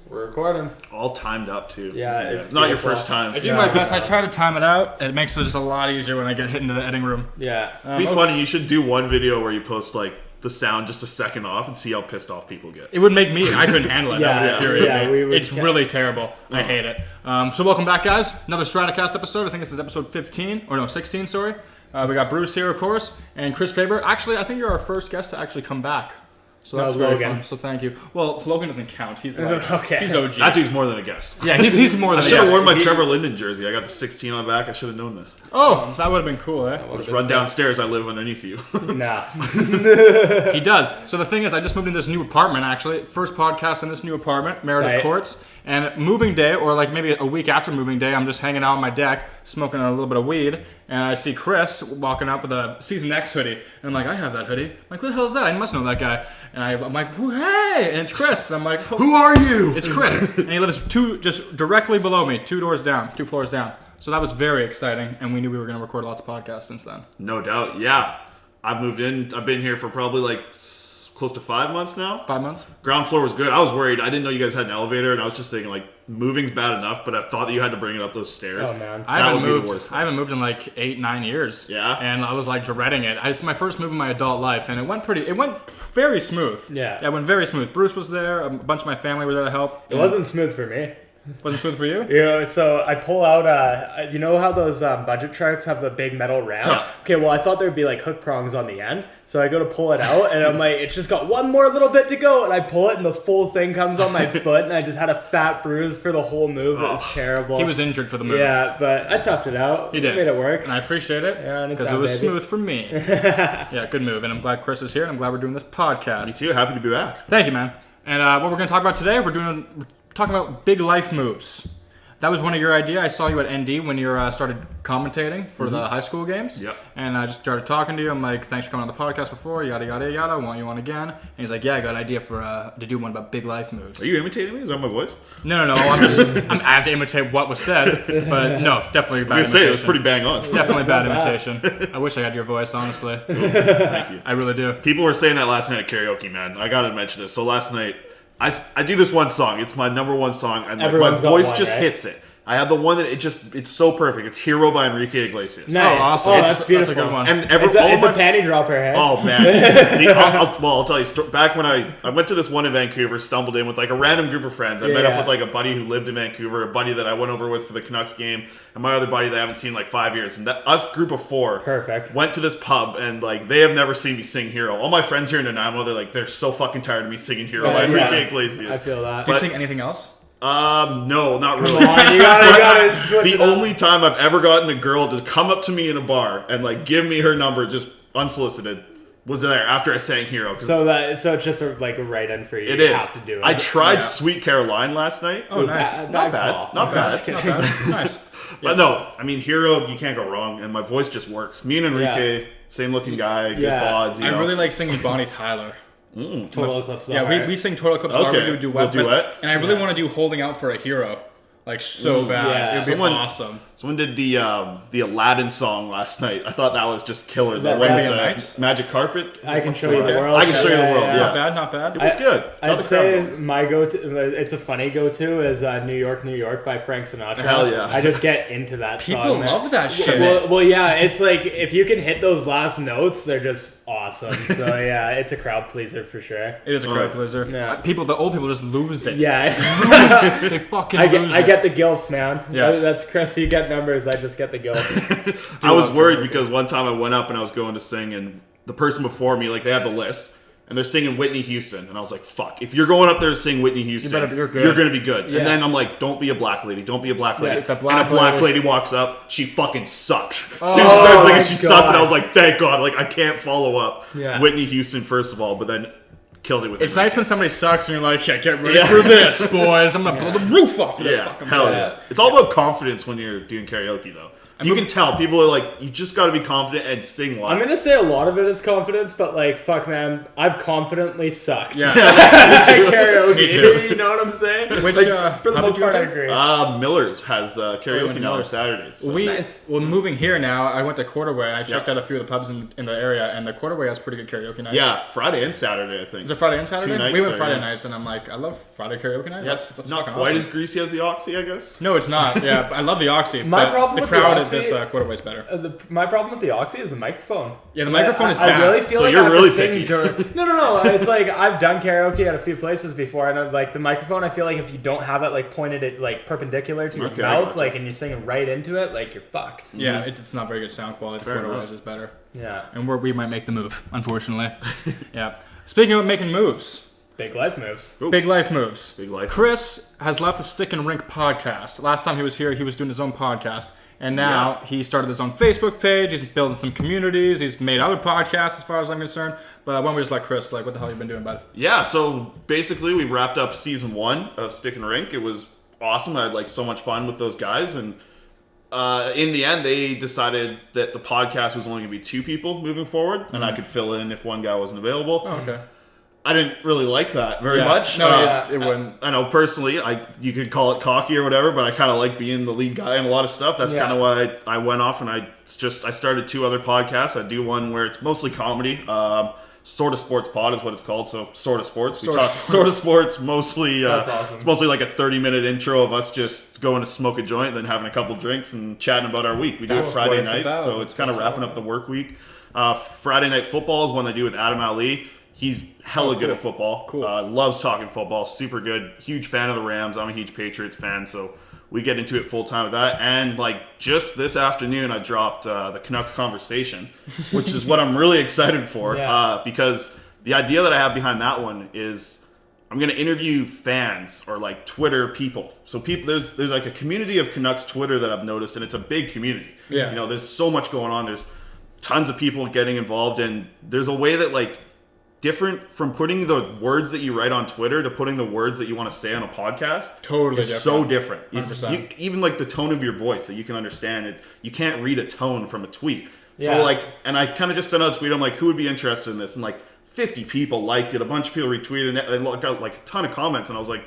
We're recording. All timed up too. Yeah, it's not your first time. I do my best. I try to time it out. It makes it just a lot easier when I get hit into the editing room. Yeah. It'd be funny. You should do one video where you post like the sound just a second off and see how pissed off people get. It would make me. I couldn't handle it. That would infuriate me. It's really terrible. I hate it. So welcome back, guys. Another StratOCast episode. I think this is episode 15 or no 16. Sorry. We got Bruce here, of course, and Chris Faber. Actually, I think you're our first guest to actually come back. So that's very fun. So thank you. Well, Logan doesn't count. He's like, he's OG. That dude's more than a guest. Yeah, he's more than a guest. I should have worn my Trevor Linden jersey. I got the 16 on the back. I should have known this. Oh, that would have been cool, eh? Just run downstairs. I live underneath you. Nah. He does. So the thing is, I just moved into this new apartment, actually. First podcast in this new apartment, Meredith Courts. And moving day, or like maybe a week after moving day, I'm just hanging out on my deck, smoking a little bit of weed, and I see Chris walking up with a Season X hoodie. And I'm like, I have that hoodie. I'm like, who the hell is that? I must know that guy. And I'm like, hey! And it's Chris. And I'm like, who are you? It's Chris. And he lives just directly below me, 2 floors down. So that was very exciting, and we knew we were going to record lots of podcasts since then. No doubt, yeah. I've moved in. I've been here for probably like close to 5 months now. 5 months? Ground floor was good. I was worried. I didn't know you guys had an elevator, and I was just thinking, like, moving's bad enough, but I thought that you had to bring it up those stairs. Oh, man. I haven't moved in like 8-9 years. Yeah? And I was like dreading it. It's my first move in my adult life, and it went very smooth. Yeah. It went very smooth. Bruce was there. A bunch of my family were there to help. It wasn't smooth for me. Wasn't smooth for you? Yeah, so I pull out, you know how those budget trucks have the big metal ramp? Okay, well, I thought there'd be like hook prongs on the end. So I go to pull it out, and I'm like, it's just got one more little bit to go. And I pull it, and the full thing comes on my foot, and I just had a fat bruise for the whole move. It was terrible. He was injured for the move. Yeah, but I toughed it out. He did. Made it work. And I appreciate it, because it was smooth for me. Yeah, good move. And I'm glad Chris is here, and I'm glad we're doing this podcast. Me too. Happy to be back. Thank you, man. And what we're going to talk about today, we're talking about big life moves. That was one of your ideas. I saw you at ND when you started commentating for the high school games. Yep. And I just started talking to you. I'm like, thanks for coming on the podcast before, yada, yada, yada. Want you on again. And he's like, yeah, I got an idea to do one about big life moves. Are you imitating me? Is that my voice? No. I have to imitate what was said. But no, definitely bad imitation. I was going to say, it was pretty bang on. Definitely bad imitation. I wish I had your voice, honestly. Thank you. I really do. People were saying that last night at karaoke, man. I got to mention this. So last night, I do this one song. It's my number one song. And like, my voice just hits it. I have the one that it's so perfect. It's Hero by Enrique Iglesias. Nice. Oh, awesome. That's beautiful. That's a good one. And it's a panty dropper, hey? Oh, man. I'll tell you. Back when I went to this one in Vancouver, stumbled in with like a random group of friends. I met up with like a buddy who lived in Vancouver, a buddy that I went over with for the Canucks game, and my other buddy that I haven't seen in like 5 years. And us group of four went to this pub, and like they have never seen me sing Hero. All my friends here in Nanaimo, they're so fucking tired of me singing Hero by Enrique Iglesias. I feel that. Do you sing anything else? No, not really. Come on, you gotta the only time I've ever gotten a girl to come up to me in a bar and like give me her number just unsolicited was there after I sang Hero. So it's just a write-in for you. It you is. Have to do it. I tried Sweet Caroline last night. Oh, nice. Not bad. Nice. But no, I mean Hero, you can't go wrong, and my voice just works. Me and Enrique, same looking guy, good bods. I really like singing Bonnie Tyler. Total Eclipse. Yeah, we sing Total Eclipse. Okay. We do duet. And I really want to do Holding Out for a Hero. Like, so bad. Yeah. It'd be awesome. Someone did the Aladdin song last night. I thought that was just killer. That Arabian Nights? Magic Carpet. I can show you the world. I can show you the world. Yeah. Not bad. It was good. I'd say my go-to, it's a funny go-to, is New York, New York by Frank Sinatra. Hell yeah. I just get into that song. People love that shit. Well, yeah, it's like, if you can hit those last notes, they're just awesome. So yeah, it's a crowd pleaser for sure. It is a crowd pleaser. Yeah. The old people just lose it. Yeah. They fucking lose it. I get the gilfs, man. Yeah. That's Chris, you get numbers, I just get the gilfs. I was worried because one time I went up and I was going to sing, and the person before me, like, they have the list, and they're singing Whitney Houston, and I was like, fuck, if you're going up there to sing Whitney Houston, you're going to be good. Yeah. And then I'm like, don't be a black lady. Don't be a black lady. Yeah, and a black lady walks up, she fucking sucks. As soon as she started singing, she sucked, and I was like, thank God, like, I can't follow up Whitney Houston, first of all, but then killed it with It's nice when somebody sucks and you're like, yeah, get ready for this, boys. I'm going to blow the roof off of this fucking place. It's all about confidence when you're doing karaoke, though. You can tell. People are like, you just got to be confident and sing live. I'm going to say a lot of it is confidence, but like, fuck, man, I've confidently sucked. Yeah. Karaoke. Me too. You know what I'm saying? Which, for the most part, I agree. Miller's has karaoke now on Saturdays. So. Well, moving here now, I went to Quarterway. I checked out a few of the pubs in the area, and the Quarterway has pretty good karaoke nights. Yeah, Friday and Saturday, I think. it Friday and Saturday? nights We went there, Friday yeah. nights, and I'm like, I love Friday karaoke night. Yeah, That's it's not fucking quite awesome. as greasy as the Oxy, I guess. No, it's not. Yeah, I love the Oxy. My but problem the with the crowd Oxy- at this quarter way's better. My problem with the Oxy is the microphone. Yeah, the microphone is bad. I really feel So like you're I have really to sing picky. during. No. It's like I've done karaoke at a few places before, and like the microphone, I feel like if you don't have it like pointed at like perpendicular to your Okay, I mouth, gotcha. like, and you're singing right into it, like you're fucked. Yeah, it's not very good sound quality. Fair The quarter enough. wise is better. Yeah. And we might make the move, unfortunately. Yeah. Speaking of making moves, Big life moves. Ooh. big life moves. Big life. Chris has left the Stick and Rink podcast. Last time he was here, he was doing his own podcast. And now he started his own Facebook page. He's building some communities. He's made other podcasts as far as I'm concerned. But why don't we just let Chris, like, what the hell you been doing, bud? Yeah, so basically we wrapped up season 1 of Stick and Rink. It was awesome. I had like so much fun with those guys, and in the end they decided that the podcast was only going to be 2 people moving forward, and I could fill in if one guy wasn't available. Oh, okay. I didn't really like that very Yeah. much. No, it wouldn't. I know personally, you could call it cocky or whatever, but I kind of like being the lead guy in a lot of stuff. That's kind of why I went off and I started 2 other podcasts. I do one where it's mostly comedy. Sort of Sports Pod is what it's called. So Sort of Sports. We talk sort of sports mostly. That's awesome. It's mostly like a 30-minute intro of us just going to smoke a joint, then having a couple drinks and chatting about our week. We do it That's Friday what it's nights, about. so it's kind of wrapping up the work week. Friday Night Football is one I do with Adam Ali. He's hella good at football. Cool. Loves talking football. Super good. Huge fan of the Rams. I'm a huge Patriots fan, so we get into it full time with that. And like just this afternoon, I dropped the Canucks Conversation, which is what I'm really excited for because the idea that I have behind that one is I'm going to interview fans or like Twitter people. So people, there's like a community of Canucks Twitter that I've noticed, and it's a big community. Yeah. You know, there's so much going on. There's tons of people getting involved, and there's a way that like different from putting the words that you write on Twitter to putting the words that you want to say on a podcast. Totally it's so different. It's 100%. even like the tone of your voice that you can understand. It you can't read a tone from a tweet. Yeah. So like, and I kind of just sent out a tweet. I'm like, who would be interested in this? And like 50 people liked it. A bunch of people retweeted it, and got like a ton of comments. And I was like,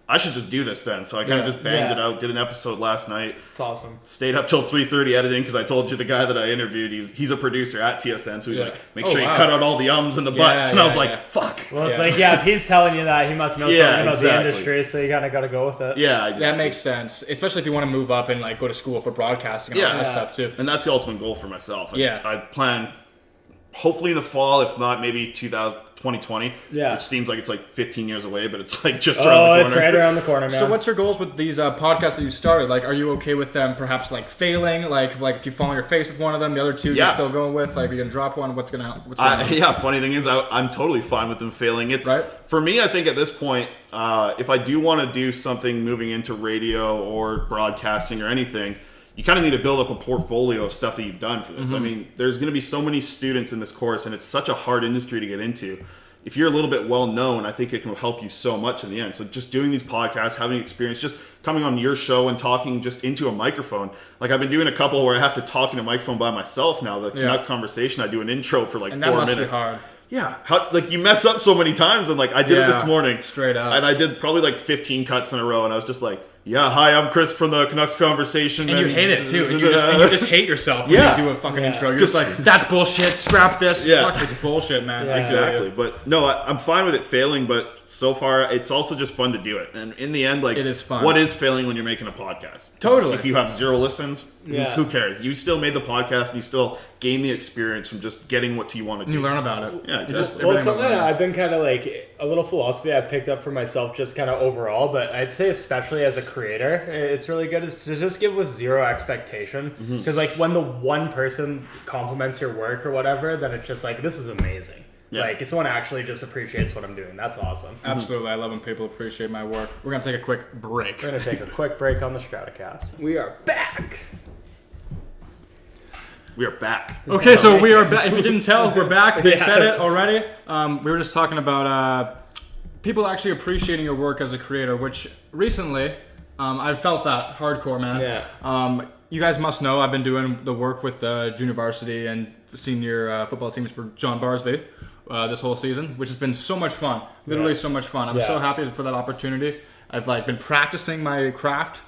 I should just do this then. So I kind of just banged it out. Did an episode last night. It's awesome. Stayed up till 3:30 editing because I told you the guy that I interviewed, he's a producer at TSN, so he's like, make sure you cut out all the ums and the buts. And I was like, fuck. Well, it's like, if he's telling you that, he must know something about the exactly. industry, so you kind of got to go with it. Yeah, exactly. That makes sense, especially if you want to move up and like go to school for broadcasting and all that stuff too. And that's the ultimate goal for myself. And Yeah. I plan, hopefully in the fall, if not maybe 2020, which seems like it's like 15 years away, but it's like just around the corner. It's right around the corner, man. So what's your goals with these podcasts that you started? Like, are you okay with them perhaps like failing? Like if you fall on your face with one of them, the other 2 you're still going with? Like, are you gonna drop one? What's going on? Yeah, funny thing is, I'm totally fine with them failing. It's for me, I think at this point, if I do want to do something moving into radio or broadcasting or anything, you kind of need to build up a portfolio of stuff that you've done for this. I mean, there's going to be so many students in this course, and it's such a hard industry to get into. If you're a little bit well known, I think it can help you so much in the end. So just doing these podcasts, having experience, just coming on your show and talking just into a microphone. Like I've been doing a couple where I have to talk in a microphone by myself now. The Canuck Conversation, I do an intro for like 4 minutes. And that must be hard. Yeah, like you mess up so many times, and like I did it this morning, straight up, and I did probably like 15 cuts in a row, and I was just like, "Yeah, hi, I'm Chris from the Canucks Conversation," and you hate it too, and you just hate yourself when you do a fucking intro. You're just like, "That's bullshit. Scrap this. Fuck, it's bullshit, man." Exactly. But no, I'm fine with it failing, but so far it's also just fun to do it, and in the end, like it is fun. What is failing when you're making a podcast? Totally. If you have 0 listens, who cares? You still made the podcast, and you still gain the experience from just getting what you want to do. You learn about it. Yeah, exactly. Well, something I've been kind of like a little philosophy I've picked up for myself just kind of overall, but I'd say especially as a creator, it's really good is to just give with 0 expectation. Because like when the one person compliments your work or whatever, then it's just like, this is amazing. Yeah. Like if someone actually just appreciates what I'm doing, that's awesome. Absolutely. I love when people appreciate my work. We're going to take a quick break. We're going to take a quick break on the StratOCast. We are back. We are back. Okay, so we are back. If you didn't tell, we're back. They said it already. We were just talking about people actually appreciating your work as a creator, which recently I felt that hardcore, man. Yeah. You guys must know I've been doing the work with junior varsity and senior football teams for John Barsby this whole season, which has been so much fun. Literally so much fun. I'm so happy for that opportunity. I've like been practicing my craft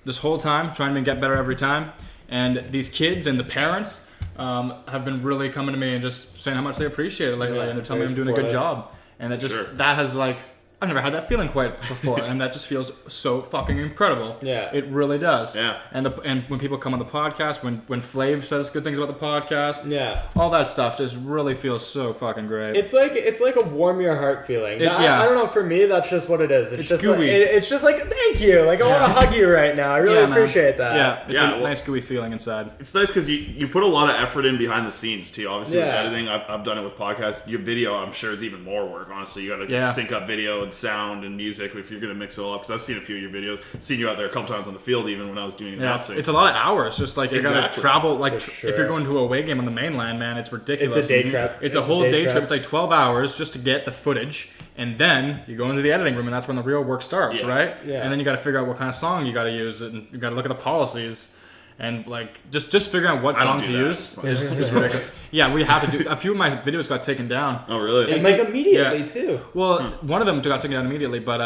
this whole time, trying to get better every time. And these kids and the parents have been really coming to me and just saying how much they appreciate it lately, and they're telling me I'm doing a good job. and that just Sure. that has like. I've never had that feeling quite before, and that just feels so fucking incredible. Yeah. It really does. Yeah. And when people come on the podcast, when Flav says good things about the podcast, Yeah. all that stuff just really feels so fucking great. It's like a warm your heart feeling. Yeah. I don't know. For me, that's just what it is. It's just gooey. like, it's just like thank you. Like I want to hug you right now. I really Yeah, man. appreciate that. Yeah, it's Yeah, a nice gooey feeling inside. It's nice because you put a lot of effort in behind the scenes too. Obviously with Yeah. editing, I've done it with podcasts. Your video, I'm sure, is even more work. Honestly, you got to sync up video and sound and music if you're gonna mix it all up. Because I've seen a few of your videos, seen you out there a couple times on the field, even when I was doing announcing. It's a lot of hours. Just like you gotta Exactly. travel. Like sure. if you're going to a away game on the mainland, man, it's ridiculous. It's a day trip. It's a whole day trip. It's like 12 hours just to get the footage, and then you go into the editing room, and that's when the real work starts, Yeah. right? Yeah. And then you got to figure out what kind of song you got to use, and you got to look at the policies, and like just figuring out what I don't song do to that. use is ridiculous. Yeah, we have to do. A few of my videos got taken down. Oh, really? And like immediately Yeah. too. Well, one of them got taken down immediately, but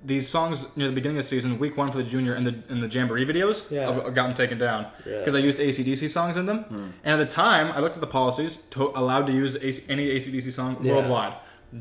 these songs near the beginning of the season, week 1 for the junior and the Jamboree videos, have gotten taken down because I used AC/DC songs in them. And at the time, I looked at the policies, allowed to use any AC/DC song worldwide.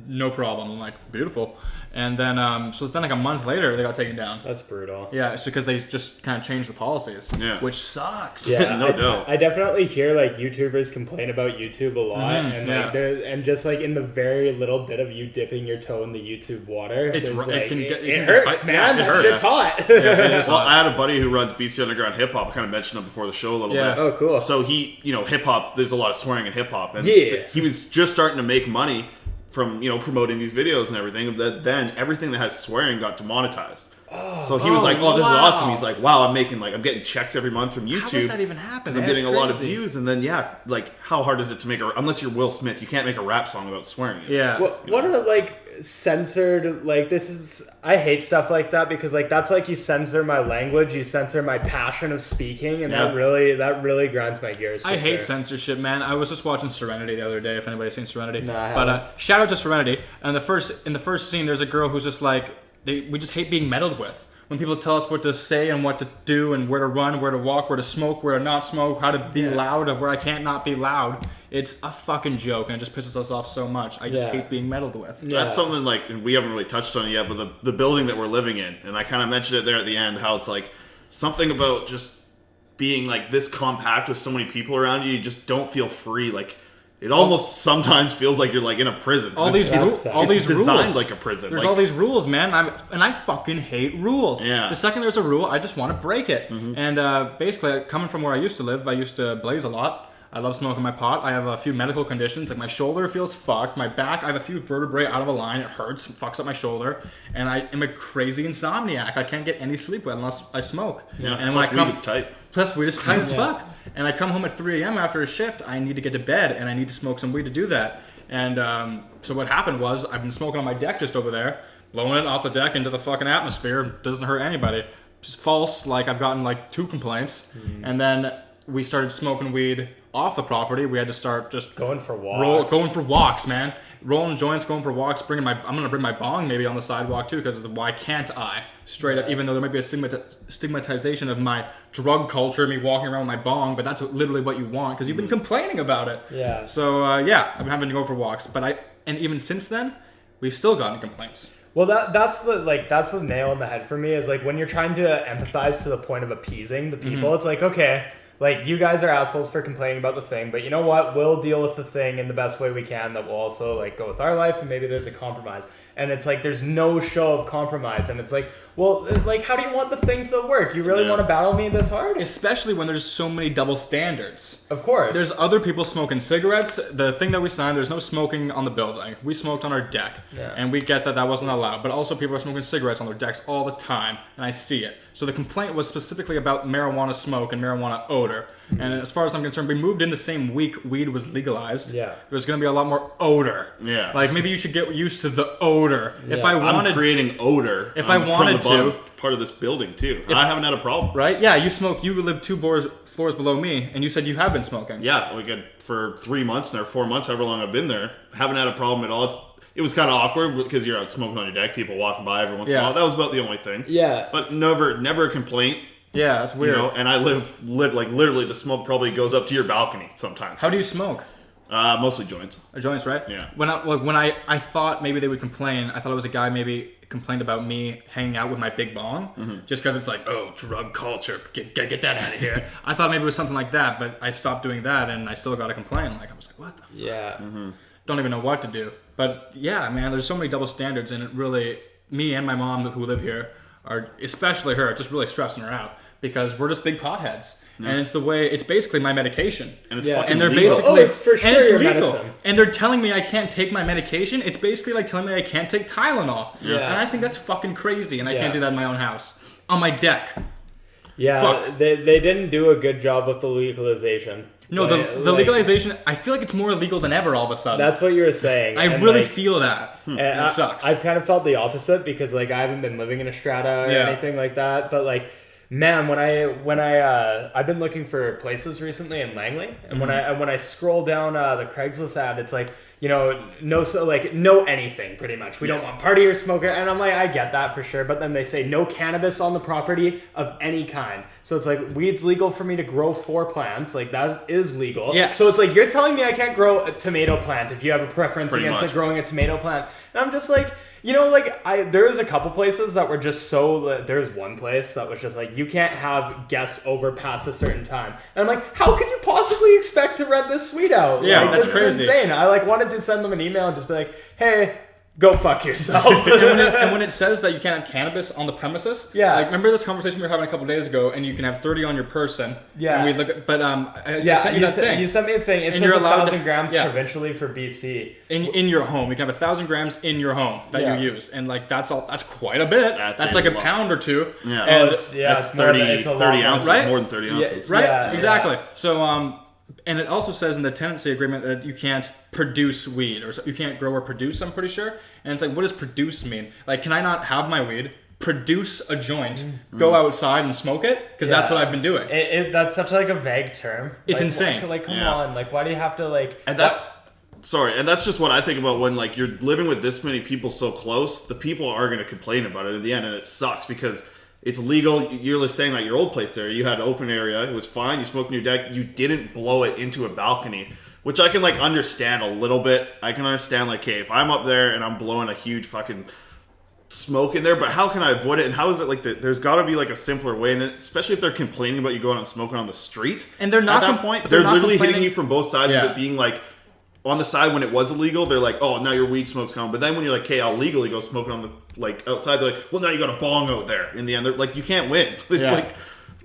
No problem. I'm like, beautiful. And then, so then like a month later, they got taken down. That's brutal. Yeah, it's because they just kind of changed the policies, which sucks. Yeah, No doubt. I definitely hear like YouTubers complain about YouTube a lot, and like and just like in the very little bit of you dipping your toe in the YouTube water, It's there's, it like, can get it hurts, man. Yeah, it That hurts. shit's hot. Yeah, it is Well, hot. I had a buddy who runs BC Underground Hip Hop. I kind of mentioned him before the show a little Yeah. bit. Oh, cool. So he, hip hop, there's a lot of swearing in hip hop. And Yeah. he was just starting to make money from, promoting these videos and everything. Then everything that has swearing got demonetized. So he was like, oh, this is wow. awesome. He's like, wow, I'm getting checks every month from YouTube. How does that even happen? Because I'm getting a lot of views. And then, how hard is it to make unless you're Will Smith, you can't make a rap song without swearing. Yeah. What a like censored I hate stuff like that because like that's like you censor my language, you censor my passion of speaking, and that really grinds my gears. I hate sure. censorship, man. I was just watching Serenity the other day. If anybody's seen Serenity, No, I but haven't. shout out to Serenity. And in the first scene, there's a girl who's just like, we just hate being meddled with. When people tell us what to say and what to do and where to run, where to walk, where to smoke, where to not smoke, how to be loud, or where I can't not be loud, it's a fucking joke, and it just pisses us off so much. I just hate being meddled with. That's something like, and we haven't really touched on it yet, but the building that we're living in, and I kind of mentioned it there at the end, how it's like something about just being like this compact with so many people around you, you just don't feel free. Like it almost sometimes feels like you're like in a prison. All these rules. It's designed like a prison. There's like, all these rules, man. I fucking hate rules. Yeah. The second there's a rule, I just want to break it. And basically, coming from where I used to live, I used to blaze a lot. I love smoking my pot. I have a few medical conditions. Like my shoulder feels fucked. My back, I have a few vertebrae out of alignment. It hurts. It fucks up my shoulder. And I am a crazy insomniac. I can't get any sleep unless I smoke. Yeah. And Plus weed is tight. Plus weed is tight as fuck. And I come home at 3 a.m. after a shift. I need to get to bed, and I need to smoke some weed to do that. And so what happened was I've been smoking on my deck just over there, blowing it off the deck into the fucking atmosphere. Doesn't hurt anybody. It's false. Like I've gotten like 2 complaints. And then we started smoking weed off the property. We had to start just going for walks. Going for walks, man. Rolling joints, going for walks. I'm gonna bring my bong maybe on the sidewalk too, because why can't I? Straight up, even though there might be a stigmatization of my drug culture, me walking around with my bong, but that's literally what you want because you've been complaining about it. Yeah. So I've been having to go for walks, and even since then, we've still gotten complaints. Well, that's the nail in the head for me is like when you're trying to empathize to the point of appeasing the people, it's like, okay, like you guys are assholes for complaining about the thing, but you know what? We'll deal with the thing in the best way we can that will also like go with our life, and maybe there's a compromise. And it's like there's no show of compromise, and it's like, well, like how do you want the thing to work? You really want to battle me this hard? Especially when there's so many double standards. Of course. There's other people smoking cigarettes. The thing that we signed, there's no smoking on the building. We smoked on our deck. Yeah. And we get that wasn't allowed. But also people are smoking cigarettes on their decks all the time. And I see it. So the complaint was specifically about marijuana smoke and marijuana odor. Mm-hmm. And as far as I'm concerned, we moved in the same week weed was legalized. Yeah. There's going to be a lot more odor. Yeah. Like maybe you should get used to the odor. Yeah. If I wanted... I'm creating odor if I wanted from the to... bottom part of this building too. And I haven't had a problem. Right? Yeah, you live 2 floors below me, and you said you have been smoking. Yeah, we got for 3 months now, 4 months, however long I've been there. Haven't had a problem at all. It was kind of awkward because you're out smoking on your deck, people walking by every once in a while. That was about the only thing. Yeah. But never a complaint. Yeah, that's weird. And I live like literally the smoke probably goes up to your balcony sometimes. How do you smoke? Mostly joints. Joints, right? Yeah. When I thought maybe they would complain, I thought it was a guy maybe complained about me hanging out with my big bong, just because it's like, oh, drug culture, get that out of here. I thought maybe it was something like that, but I stopped doing that, and I still got a complaint. Like I was like, what the fuck? Yeah. Don't even know what to do. But yeah, man, there's so many double standards, and it really, me and my mom who live here are, especially her, just really stressing her out because we're just big potheads. And it's basically my medication. And it's fucking and they're legal. basically, it's for sure and it's your legal. medicine. And they're telling me I can't take my medication. It's basically like telling me I can't take Tylenol. Yeah. And I think that's fucking crazy. And I can't do that in my own house. On my deck. Yeah, Fuck. they didn't do a good job with the legalization. No, the legalization, I feel like it's more illegal than ever all of a sudden. That's what you were saying. I really feel that. And It sucks. I've kind of felt the opposite because like I haven't been living in a strata or anything like that. But like, man, when I've been looking for places recently in Langley, and when I scroll down the Craigslist ad, it's like, you know, no anything pretty much. We don't want party or smoker, and I'm like, I get that for sure. But then they say no cannabis on the property of any kind. So it's like weed's legal for me to grow 4 plants, like that is legal. Yes. So it's like you're telling me I can't grow a tomato plant if you have a preference Pretty against much. it growing a tomato plant, and I'm just like. You know, like, there was a couple places that were just so... There's one place that was just like, you can't have guests over past a certain time. And I'm like, how could you possibly expect to rent this suite out? Yeah, like, that's this crazy. is insane. I, like, wanted to send them an email and just be like, hey, go fuck yourself. and when it says that you can't have cannabis on the premises, Yeah. like remember this conversation we were having a couple days ago, and you can have 30 on your person. Yeah. And we look at, but I Yeah, sent you that thing. you sent me a thing. It And says you're allowed 1,000 to- grams yeah. provincially for BC. in your home, you can have 1,000 grams in your home that Yeah. you use, and like that's quite a bit. That's like a lot. pound or two. Yeah. And That's That's more than- 30, it's a lot 30 more. ounces, right? more than 30 ounces. Right? Yeah, Exactly. So and it also says in the tenancy agreement that you can't produce weed, or you can't grow or produce, I'm pretty sure. And it's like, what does produce mean? Like, can I not have my weed, produce a joint, go outside and smoke it? Because that's Yeah. what I've been doing. That's such like a vague term. It's Like, insane. Like, come Yeah. on. Like, why do you have to like... And that's just what I think about when like you're living with this many people so close. The people are going to complain about it in the end, and it sucks because it's legal. You're just saying like your old place there, you had an open area, it was fine. You smoked on your deck, you didn't blow it into a balcony, which I can like understand a little bit. I can understand like, okay, if I'm up there and I'm blowing a huge fucking smoke in there, but how can I avoid it? And how is it like there's got to be like a simpler way, and especially if they're complaining about you going out and smoking on the street. And they're not at that com- point. they're They're not literally hitting complaining- you from both sides Yeah. of it, being like. On the side when it was illegal, they're like, "Oh, now your weed smoke's gone." But then when you're like, "Okay, I'll legally go smoking on the like outside," they're like, "Well, now you got a bong out there." In the end, they're like, "You can't win." It's Yeah. like,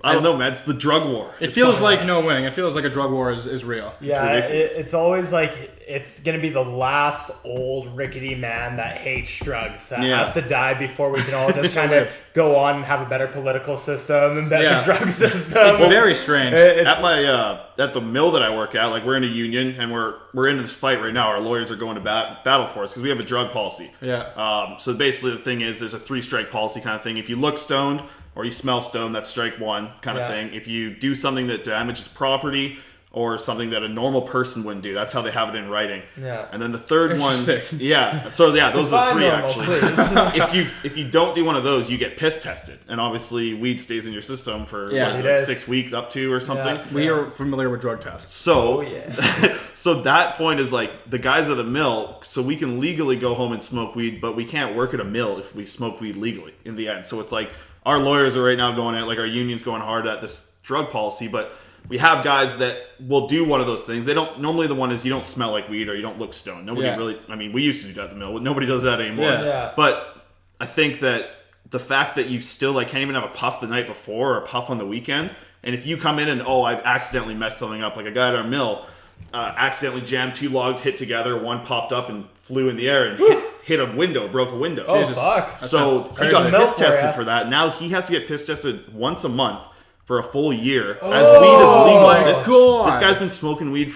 I don't know, man. It's the drug war. It It's feels fun. like no winning. It feels like a drug war is real. Yeah, ridiculous. it's always like it's gonna be the last old rickety man that hates drugs that Yeah. has to die before we can all just kind of go on and have a better political system and better Yeah. drug system. It's very strange. At my at the mill that I work at, like we're in a union and we're in this fight right now. Our lawyers are going to battle for us because we have a drug policy. Yeah. So basically, the thing is, there's a 3-strike policy kind of thing. If you look stoned or you smell stoned, that's strike 1 kind of Yeah. thing. If you do something that damages property or something that a normal person wouldn't do, that's how they have it in writing. Yeah. And then the third one, Interesting. yeah. So yeah, those are the Define 3 normal, actually. please. if you don't do one of those, you get piss tested, and obviously weed stays in your system for Yeah. what is It it, like is. 6 weeks up to or something. Yeah. We are familiar with drug tests. So Oh, yeah. so that point is like the guys at the mill, so we can legally go home and smoke weed, but we can't work at a mill if we smoke weed legally in the end. So it's like our lawyers are right now going at, like our union's going hard at this drug policy, but we have guys that will do one of those things. They don't, normally the one is you don't smell like weed or you don't look stoned. Nobody Yeah. really, I mean, we used to do that at the mill, but nobody does that anymore. Yeah. Yeah. But I think that the fact that you still like can't even have a puff the night before or a puff on the weekend, and if you come in and I accidentally messed something up, like a guy at our mill accidentally jammed 2 logs hit together, one popped up and flew in the air and hit a window, broke a window. Oh, Jesus. fuck. So he crazy. got Milk piss for ya. tested for that. Now he has to get piss tested once a month for a full year, as weed is legal. my God. This guy's been smoking weed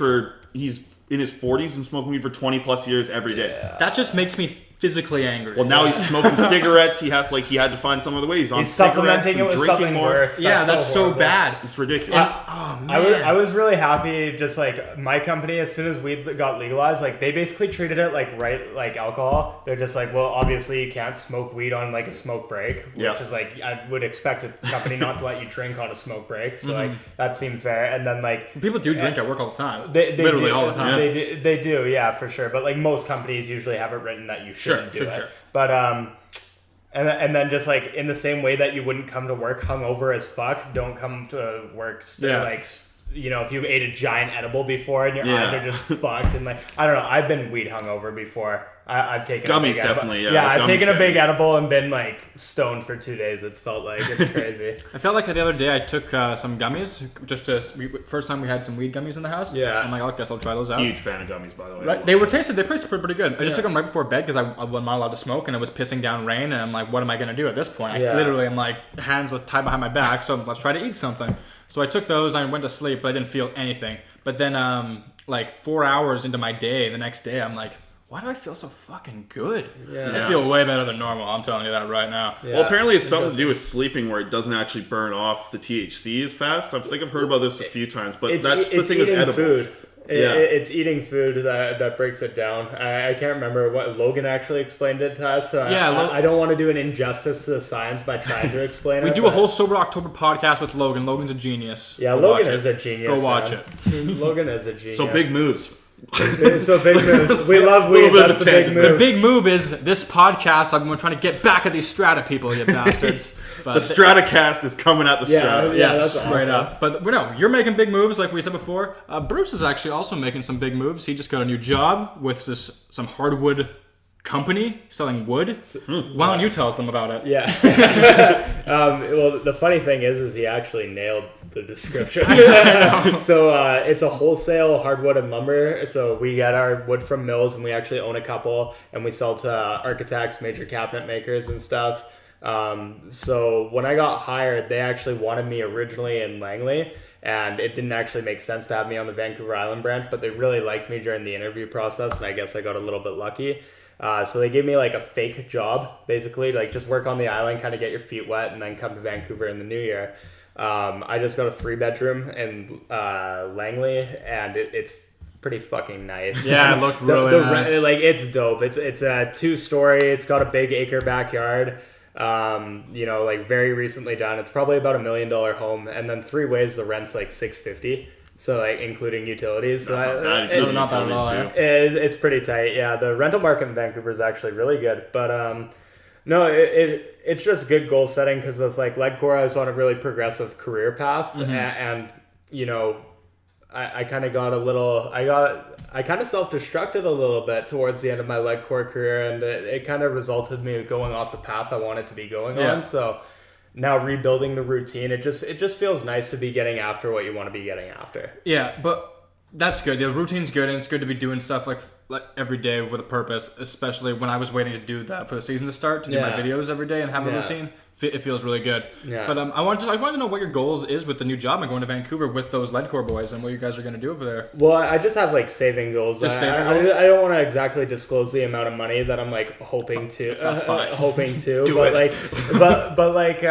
he's in his 40s and smoking weed for 20 plus years every day. That just makes me physically angry. Well, now he's smoking cigarettes. He had to find some other way. He's on cigarettes supplementing it with drinking something more. worse. That's so bad. It's ridiculous. Man. I was really happy. Just like my company, as soon as weed got legalized, like they basically treated it like alcohol. They're just like, well, obviously you can't smoke weed on like a smoke break, which is like I would expect a company not to let you drink on a smoke break. So like that seemed fair. And then like people do drink at work all the time. They literally do, all the time. They do, yeah, for sure. But like most companies usually have it written that you shouldn't do it. Sure. But and then just like in the same way that you wouldn't come to work hungover as fuck, don't come to work like, you know, if you ate a giant edible before and your eyes are just fucked and like I don't know. I've been weed hungover before. I've taken Gummies definitely. I've taken a big edible and been like stoned for 2 days. It's felt like it's crazy. I felt like the other day I took some gummies. First time we had some weed gummies in the house. Yeah. I'm like, I guess I'll try those out. Huge fan of gummies, by the way. Right? They tasted pretty good. I just took them right before bed because I wasn't allowed to smoke and it was pissing down rain and I'm like, what am I gonna do at this point? I'm like hands were tied behind my back, so let's try to eat something. So I took those and I went to sleep, but I didn't feel anything. But then like 4 hours into my day, the next day, I'm like, why do I feel so fucking good? I feel way better than normal. I'm telling you that right now. Yeah. Well, apparently it's something to do with sleeping where it doesn't actually burn off the THC as fast. I think I've heard about this a few times, but that's the thing with edibles. Food. It's eating food that breaks it down. I can't remember what Logan actually explained it to us. So I don't want to do an injustice to the science by trying to explain it. We do a whole Sober October podcast with Logan. Logan's a genius. Yeah, Logan is a genius. Go watch it. Logan is a genius. So big moves. So big moves. We love weed. That's the big move. The big move is this podcast. I'm trying to get back at these Strata people, you bastards. The StratOCast is coming at the Strata. Yeah, that's straight awesome. up. But no, you're making big moves, like we said before. Bruce is actually also making some big moves. He just got a new job with some hardwood company selling wood. Why don't you tell us them about it? Yeah. Well, the funny thing is he actually nailed the description. So it's a wholesale hardwood and lumber. So we get our wood from mills, and we actually own a couple, and we sell to architects, major cabinet makers, and stuff. So when I got hired, they actually wanted me originally in Langley. And it didn't actually make sense to have me on the Vancouver Island branch, but they really liked me during the interview process, and I guess I got a little bit lucky. So they gave me like a fake job, basically, like just work on the island, kind of get your feet wet, and then come to Vancouver in the new year. I just got a 3-bedroom in Langley, and it's pretty fucking nice. Yeah, it looked really nice. Like it's dope. It's a 2-story. It's got a big acre backyard. Like very recently done. It's probably about $1 million home, and then 3 ways the rent's like $650. So like including utilities. That's not bad at all. It's pretty tight. Yeah, the rental market in Vancouver is actually really good. But no, it's just good goal setting because with like Legcore, I was on a really progressive career path, and you know, I kind of got I kind of self-destructed a little bit towards the end of my Legcore career, and it kind of resulted in me going off the path I wanted to be going on. So now rebuilding the routine, it just feels nice to be getting after what you want to be getting after. Yeah, but that's good. The routine's good, and it's good to be doing stuff like every day with a purpose, especially when I was waiting to do that for the season to start, to do my videos every day and have a routine. It feels really good. Yeah. But I want to know what your goals is with the new job and going to Vancouver with those Leadcore boys and what you guys are going to do over there. Well, I just have like saving goals. Just saving goals? I don't want to exactly disclose the amount of money that I'm like hoping to. That's fine. Hoping to. Do but it. like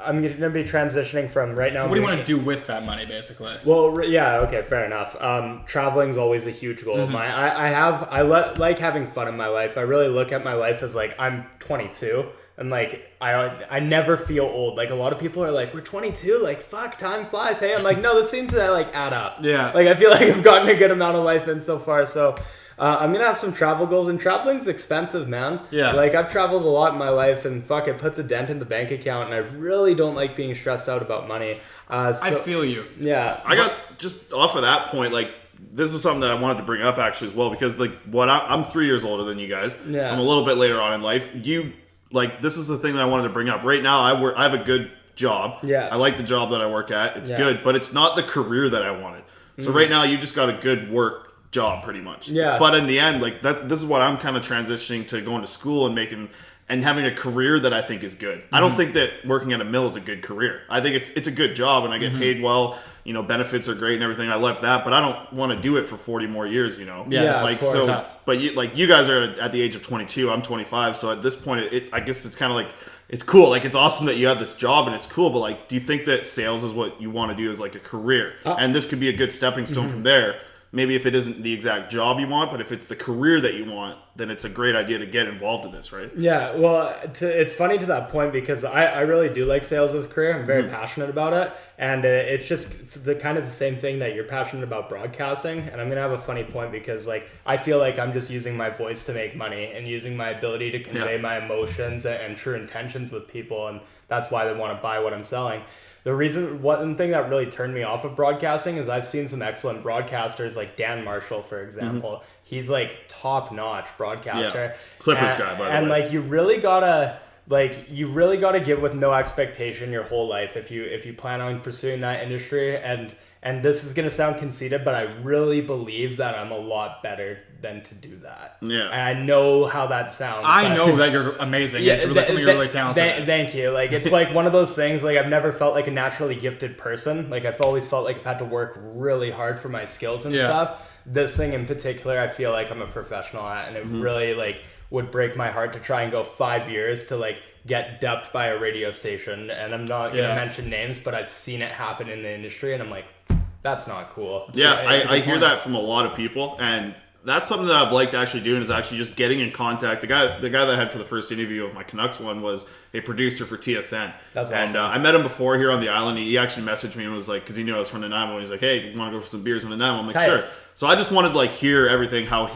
I'm going to be transitioning from right now. What do you want to do with that money, basically? Well, yeah, okay, fair enough. Traveling's always a huge goal of mine. I like having fun in my life. I really look at my life as like I'm 22, and like I never feel old. Like a lot of people are like, we're 22, like fuck, time flies. Hey, I'm like, no, this seems to like add up. Yeah. Like I feel like I've gotten a good amount of life in so far. So I'm going to have some travel goals, and traveling's expensive, man. Yeah. Like, I've traveled a lot in my life, and fuck, it puts a dent in the bank account, and I really don't like being stressed out about money. I feel you. Yeah. I got, just off of that point, like, this is something that I wanted to bring up, actually, as well, because, like, I'm 3 years older than you guys. Yeah. So I'm a little bit later on in life. This is the thing that I wanted to bring up. Right now, I have a good job. Yeah. I like the job that I work at. It's good, but it's not the career that I wanted. So right now, you just got a good work job pretty much. Yeah. But in the end, like this is what I'm kind of transitioning to, going to school and making and having a career that I think is good. I don't think that working at a mill is a good career. I think it's a good job and I get paid well. You know, benefits are great and everything. I love that, but I don't want to do it for 40 more years. You know, like so. Tough. But you guys are at the age of 22. I'm 25, so at this point, I guess it's kind of like it's cool. Like it's awesome that you have this job and it's cool. But like, do you think that sales is what you want to do as like a career? And this could be a good stepping stone from there. Maybe if it isn't the exact job you want, but if it's the career that you want, then it's a great idea to get involved in this, right? Yeah, well, it's funny to that point because I really do like sales as a career. I'm very passionate about it. And it's just the kind of the same thing that you're passionate about broadcasting. And I'm going to have a funny point because like I feel like I'm just using my voice to make money and using my ability to convey my emotions and true intentions with people. And that's why they want to buy what I'm selling. One thing that really turned me off of broadcasting is I've seen some excellent broadcasters like Dan Marshall, for example. He's like top-notch broadcaster. Clippers guy, by the way. And like you really gotta give with no expectation your whole life if you plan on pursuing that industry. And this is gonna sound conceited, but I really believe that I'm a lot better than to do that. Yeah. And I know how that sounds. I know that you're amazing. It's really something you're really talented at. Thank you. Like it's like one of those things. Like I've never felt like a naturally gifted person. Like I've always felt like I've had to work really hard for my skills and stuff. This thing in particular, I feel like I'm a professional at, and it really like would break my heart to try and go 5 years to like get dubbed by a radio station. And I'm not gonna mention names, but I've seen it happen in the industry, and I'm like, that's not cool. I hear that from a lot of people, and that's something that I've liked actually doing is actually just getting in contact. The guy that I had for the first interview of my Canucks one was a producer for TSN. That's awesome. And I met him before here on the island. He actually messaged me and was like, because he knew I was from Nanaimo. He's like, hey, you want to go for some beers in Nanaimo? I'm like, sure. So I just wanted to like hear everything, how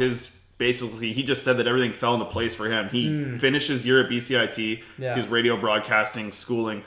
basically he just said that everything fell into place for him. He finished his year at BCIT, his radio broadcasting schooling,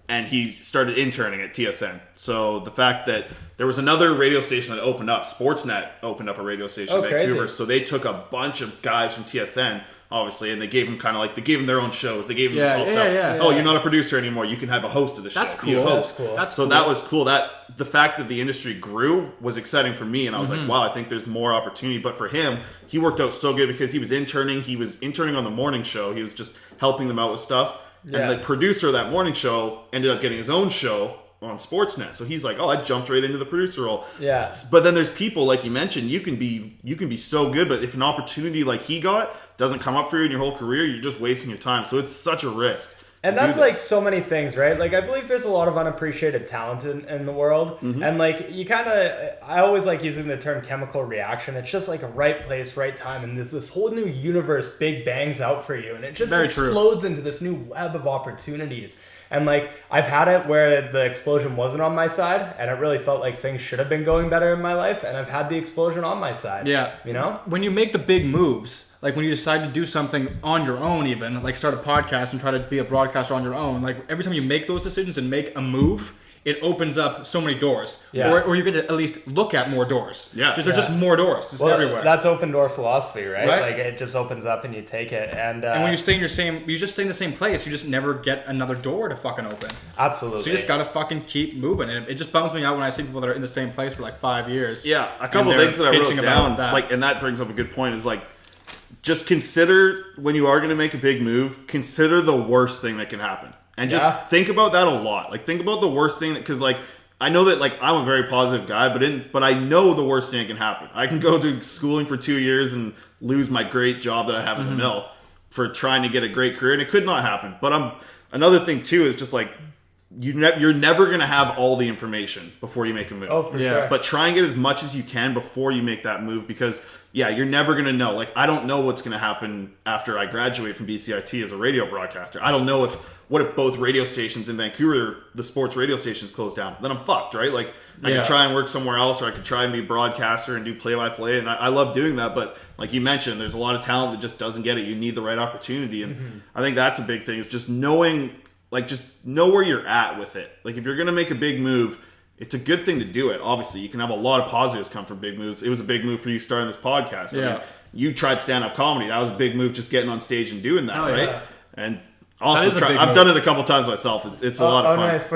and he started interning at TSN. So the fact that there was another radio station that opened up, Sportsnet opened up a radio station in Vancouver. Crazy. So they took a bunch of guys from TSN, obviously, and they gave them they gave them their own shows. They gave them this whole stuff. Oh, you're not a producer anymore. You can have a host of the show. That's cool. Be a host. That's cool. That was cool. The fact that the industry grew was exciting for me, and I was like, wow, I think there's more opportunity. But for him, he worked out so good because he was interning. He was interning on the morning show. He was just helping them out with stuff. And the producer of that morning show ended up getting his own show on Sportsnet. So he's like, oh, I jumped right into the producer role. Yeah. But then there's people, like you mentioned, you can be so good, but if an opportunity like he got doesn't come up for you in your whole career, you're just wasting your time. So it's such a risk. And that's like so many things, right? Like I believe there's a lot of unappreciated talent in the world. And like I always like using the term chemical reaction. It's just like a right place, right time. And this whole new universe big bangs out for you. And it just explodes into this new web of opportunities. And like I've had it where the explosion wasn't on my side, and it really felt like things should have been going better in my life, and I've had the explosion on my side. Yeah. You know? When you make the big moves, like when you decide to do something on your own, even like start a podcast and try to be a broadcaster on your own, like every time you make those decisions and make a move, it opens up so many doors. Yeah. Or you get to at least look at more doors. Yeah. There's just more doors. It's everywhere. That's open door philosophy, right? Like it just opens up and you take it. And when you stay in you just stay in the same place, you just never get another door to fucking open. Absolutely. So you just gotta fucking keep moving. And it just bums me out when I see people that are in the same place for like 5 years. Yeah. A couple of things that I wrote down, and that brings up a good point, is like, just consider when you are going to make a big move, consider the worst thing that can happen. And just think about that a lot. Like, think about the worst thing, because like I know that like I'm a very positive guy, but I know the worst thing that can happen. I can go to schooling for 2 years and lose my great job that I have in the mill for trying to get a great career, and it could not happen. But another thing too is just like you're never going to have all the information before you make a move. Oh, for sure. But try and get as much as you can before you make that move, because you're never going to know. Like, I don't know what's going to happen after I graduate from BCIT as a radio broadcaster. I don't know what if both radio stations in Vancouver, the sports radio stations, close down? Then I'm fucked, right? Like, I could try and work somewhere else, or I could try and be a broadcaster and do play-by-play, and I love doing that. But like you mentioned, there's a lot of talent that just doesn't get it. You need the right opportunity, and I think that's a big thing, is just knowing, like, just know where you're at with it. Like, if you're going to make a big move, it's a good thing to do it. Obviously, you can have a lot of positives come from big moves. It was a big move for you starting this podcast. I mean, you tried stand-up comedy. That was a big move, just getting on stage and doing that, right? Yeah. And Also, I've done it a couple times myself. It's a lot of fun. Nice.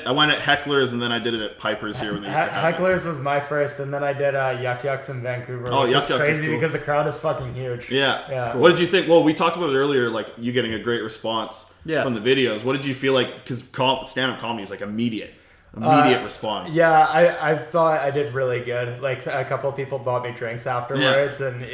I went at Hecklers and then I did it at Piper's here when they used to have Hecklers was my first, and then I did Yuck Yucks in Vancouver. Which Yuck is Yucks crazy is cool. because the crowd is fucking huge. Yeah. Cool. What did you think? Well, we talked about it earlier, like you getting a great response from the videos. What did you feel like? Because stand-up comedy is like immediate response. Yeah, I thought I did really good. Like a couple of people bought me drinks afterwards, and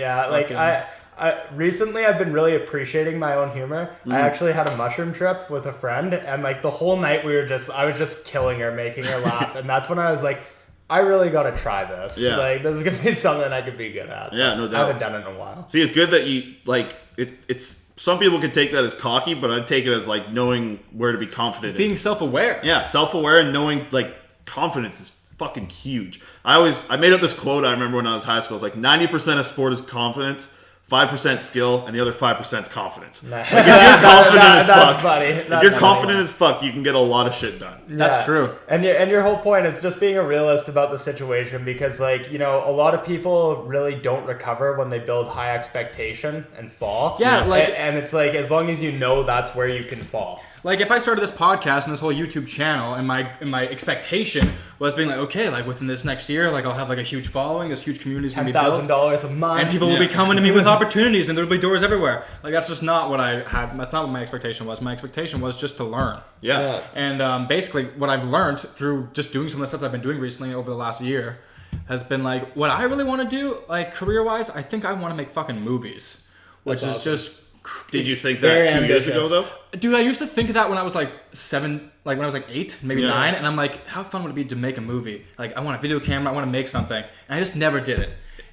recently I've been really appreciating my own humor. I actually had a mushroom trip with a friend, and like the whole night I was just killing her, making her laugh, and that's when I was like, I really got to try this. Yeah. Like this is gonna be something I could be good at. Yeah, no doubt. I haven't done it in a while. See, it's good that you like it. It's some people could take that as cocky, but I'd take it as like knowing where to be confident. Being self-aware. Yeah, self-aware and knowing like confidence is fucking huge. I made up this quote I remember when I was in high school. It's like 90% of sport is confidence, 5% skill, and the other 5% is confidence. Like if you're confident as fuck, if you're confident as fuck, you can get a lot of shit done. That's true. And your whole point is just being a realist about the situation, because like, you know, a lot of people really don't recover when they build high expectation and fall. Yeah, like, and it's like, as long as you know that's where you can fall. Like if I started this podcast and this whole YouTube channel, and my expectation was being like, okay, like within this next year, like I'll have like a huge following, this huge community is gonna be built, $10,000 a month, and people will be coming to me with opportunities, and there'll be doors everywhere. Like that's just not what I had. That's not what my expectation was. My expectation was just to learn. Yeah. And basically, what I've learned through just doing some of the stuff I've been doing recently over the last year has been like, what I really want to do, like career-wise, I think I want to make fucking movies, which is just. Did you think that 2 years ago though? Dude, I used to think of that when I was like 7, like when I was like 8, maybe 9, and I'm like, how fun would it be to make a movie? Like I want a video camera, I want to make something, and I just never did it.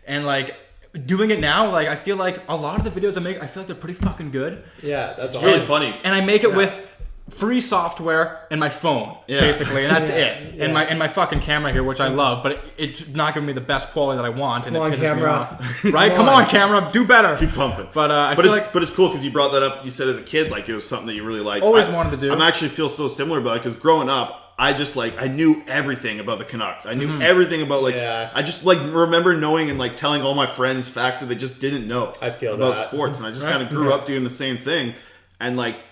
And like doing it now, like I feel like a lot of the videos I make, I feel like they're pretty fucking good. Yeah, that's really funny. And I make it with free software and my phone, basically, and that's it. And my fucking camera here, which I love, but it's not giving me the best quality that I want, and it pisses me off. Right? Come on, camera, do better. Keep pumping. But but it's cool because you brought that up. You said as a kid, like it was something that you really liked. Always wanted to do. I actually feel so similar about it because growing up, I just like I knew everything about the Canucks. I knew everything about like I just like remember knowing and like telling all my friends facts that they just didn't know. I feel about sports, and I just kind of grew up doing the same thing, and like.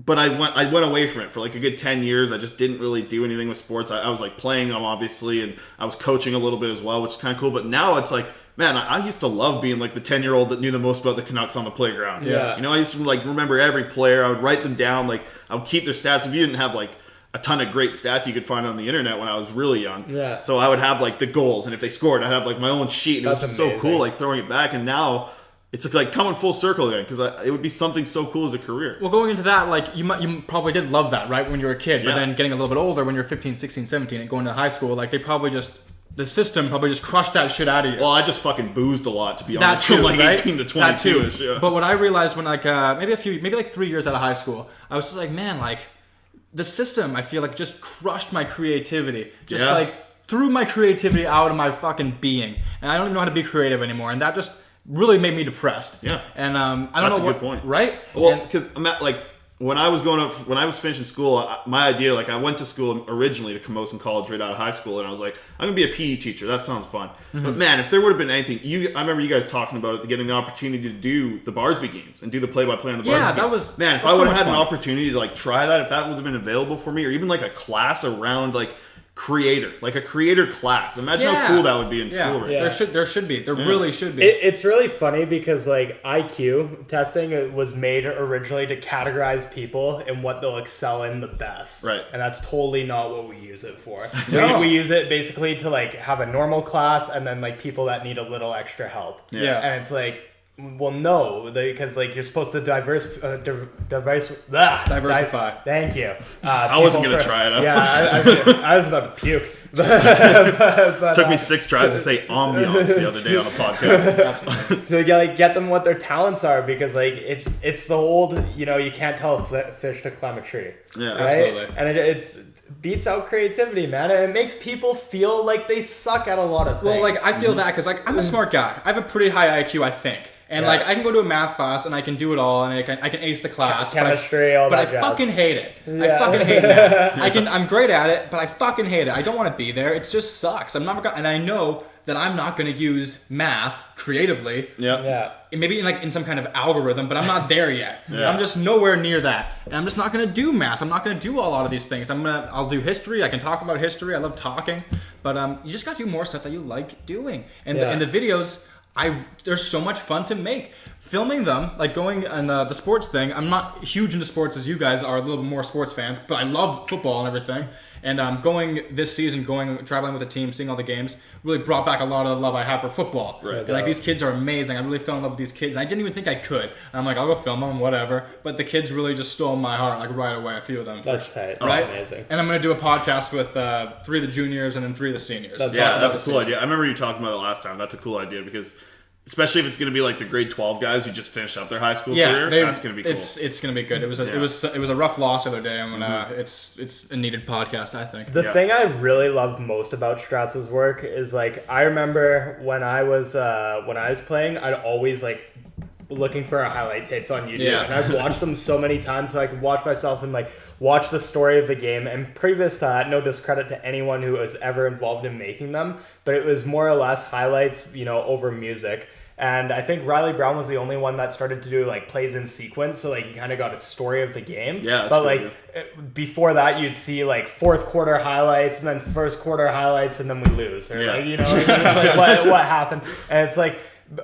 But I went away from it for like a good 10 years. I just didn't really do anything with sports. I was like playing them obviously, and I was coaching a little bit as well, which is kind of cool. But now it's like, man, I used to love being like the 10-year-old that knew the most about the Canucks on the playground. Yeah. You know, I used to like remember every player. I would write them down. Like I would keep their stats. If you didn't have like a ton of great stats you could find on the internet when I was really young. Yeah. So I would have like the goals, and if they scored, I'd have like my own sheet. And it was just so cool, like throwing it back. And now it's like coming full circle again, because it would be something so cool as a career. Well, going into that, like you probably did love that, right, when you were a kid, but then getting a little bit older, when you're 15, 16, 17, and going to high school, like the system probably just crushed that shit out of you. Well, I just fucking boozed a lot, to be honest. That too, from like right? 18 to 22-ish, yeah. But what I realized when like maybe like 3 years out of high school, I was just like, man, like the system, I feel like just crushed my creativity. Just like threw my creativity out of my fucking being, and I don't even know how to be creative anymore, and that just really made me depressed. Yeah. And I don't know. That's a good point. Right? Well, because I'm at like when I was finishing school, my idea, like I went to school originally to Camosun College right out of high school, and I was like, I'm gonna be a PE teacher. That sounds fun. But man, if there would have been anything, I remember you guys talking about it, getting the opportunity to do the Barsby games and do the play-by-play on the Barsby games. That was man. If I would have had an opportunity to like try that, if that would have been available for me, or even like a class around like a creator class. Imagine how cool that would be in school right there should be. There really should be. It's really funny because like IQ testing was made originally to categorize people in what they'll excel in the best. Right. And that's totally not what we use it for. We use it basically to like have a normal class and then like people that need a little extra help. Yeah. And it's like, well, no, because like you're supposed to diversify. Thank you. I wasn't gonna try it. Yeah, I was about to puke. But, took me 6 tries to say ambiance the other day on the podcast. That's fine. To get them what their talents are, because like it's the old, you know, you can't tell a fish to climb a tree. Yeah, right? absolutely. And it beats out creativity, man. And it makes people feel like they suck at a lot of things. Well, like I feel that because like I'm a smart guy. I have a pretty high IQ, I think. And like I can go to a math class and I can do it all and I can ace the class. Chemistry, all that jazz. But I fucking hate it. Yeah. I fucking hate math. I'm great at it, but I fucking hate it. I don't want to be there. It just sucks. And I know that I'm not going to use math creatively. Yeah. Maybe in some kind of algorithm, but I'm not there yet. Yeah. I'm just nowhere near that. And I'm just not going to do math. I'm not going to do a lot of these things. I'll do history. I can talk about history. I love talking. But you just got to do more stuff that you like doing. And the videos, they're so much fun to make. Filming them, like going on the sports thing, I'm not huge into sports as you guys are, a little bit more sports fans, but I love football and everything. And going this season, traveling with the team, seeing all the games, really brought back a lot of the love I have for football. Right. And like these kids are amazing. I really fell in love with these kids. And I didn't even think I could. And I'm like, I'll go film them, whatever. But the kids really just stole my heart, like right away. A few of them. That's tight. Right? That's amazing. And I'm gonna do a podcast with 3 of the juniors and then 3 of the seniors. That's a cool idea. I remember you talking about it last time. That's a cool idea because, especially if it's going to be like the grade 12 guys who just finished up their high school career, that's going to be cool. It's going to be good. It was a rough loss the other day, and it's a needed podcast, I think. The thing I really loved most about Stratts' work is like I remember when I was playing, I'd always like looking for highlight tapes on YouTube, and I've watched them so many times so I could watch myself and like watch the story of the game. And previous to that, no discredit to anyone who was ever involved in making them, but it was more or less highlights, over music. And I think Riley Brown was the only one that started to do like plays in sequence, so like you kind of got a story of the game. Yeah, but like before that, you'd see like fourth quarter highlights and then first quarter highlights, and then we lose, or it's like what happened, and it's like.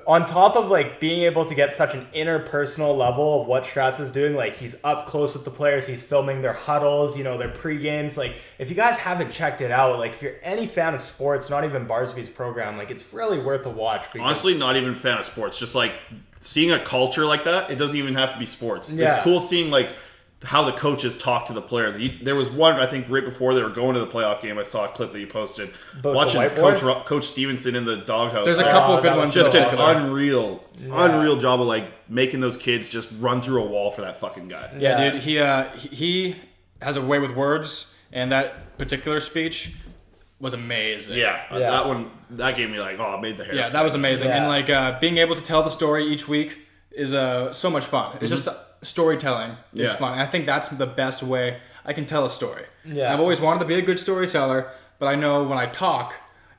On top of like being able to get such an interpersonal level of what Stratts is doing, like he's up close with the players, he's filming their huddles, their pre-games. Like if you guys haven't checked it out, like if you're any fan of sports, not even Barsby's program, like it's really worth a watch. Honestly, not even a fan of sports, just like seeing a culture like that. It doesn't even have to be sports. Yeah. It's cool seeing like how the coaches talk to the players. There was one, I think, right before they were going to the playoff game. I saw a clip that you posted. Watching Coach Stevenson in the doghouse. There's a couple of good ones. Just an unreal job of like making those kids just run through a wall for that fucking guy. Yeah, dude. He has a way with words, and that particular speech was amazing. That one that gave me like, it made the hair. Yeah, that was amazing. And like being able to tell the story each week is so much fun. It's just storytelling is fun. And I think that's the best way I can tell a story. Yeah. I've always wanted to be a good storyteller, but I know when I talk,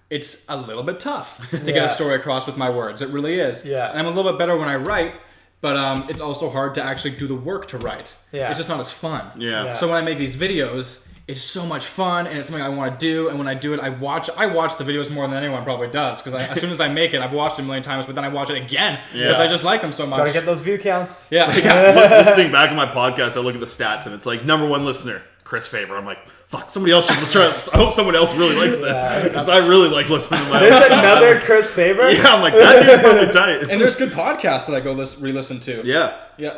it's a little bit tough to get a story across with my words. It really is. Yeah. And I'm a little bit better when I write, but it's also hard to actually do the work to write. Yeah. It's just not as fun. Yeah. So when I make these videos, it's so much fun, and it's something I want to do. And when I do it, I watch the videos more than anyone probably does, because as soon as I make it, I've watched it a million times, but then I watch it again because I just like them so much. Gotta get those view counts. Yeah. Listening back on my podcast, I look at the stats, and it's like #1 listener, Chris Faber. I'm like, fuck, somebody else should try. I hope someone else really likes this, because I really like listening to my There's another Chris Faber? Yeah, I'm like, that dude's probably tight. And there's good podcasts that I go re-listen to. Yeah. Yeah,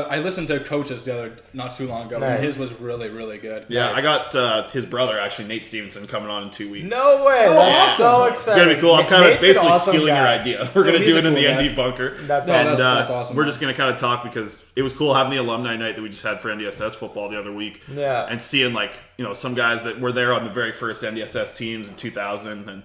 I listened to Coaches not too long ago, and his was really, really good. Yeah, I got his brother, actually, Nate Stevenson, coming on in 2 weeks. No way! That's so exciting. It's going to be cool. I'm kind of basically awesome stealing your idea. We're going to do it in the ND bunker. That's awesome. We're just going to kind of talk, because it was cool having the alumni night that we just had for NDSS football the other week. Yeah. And seeing, like, some guys that were there on the very first NDSS teams in 2000, and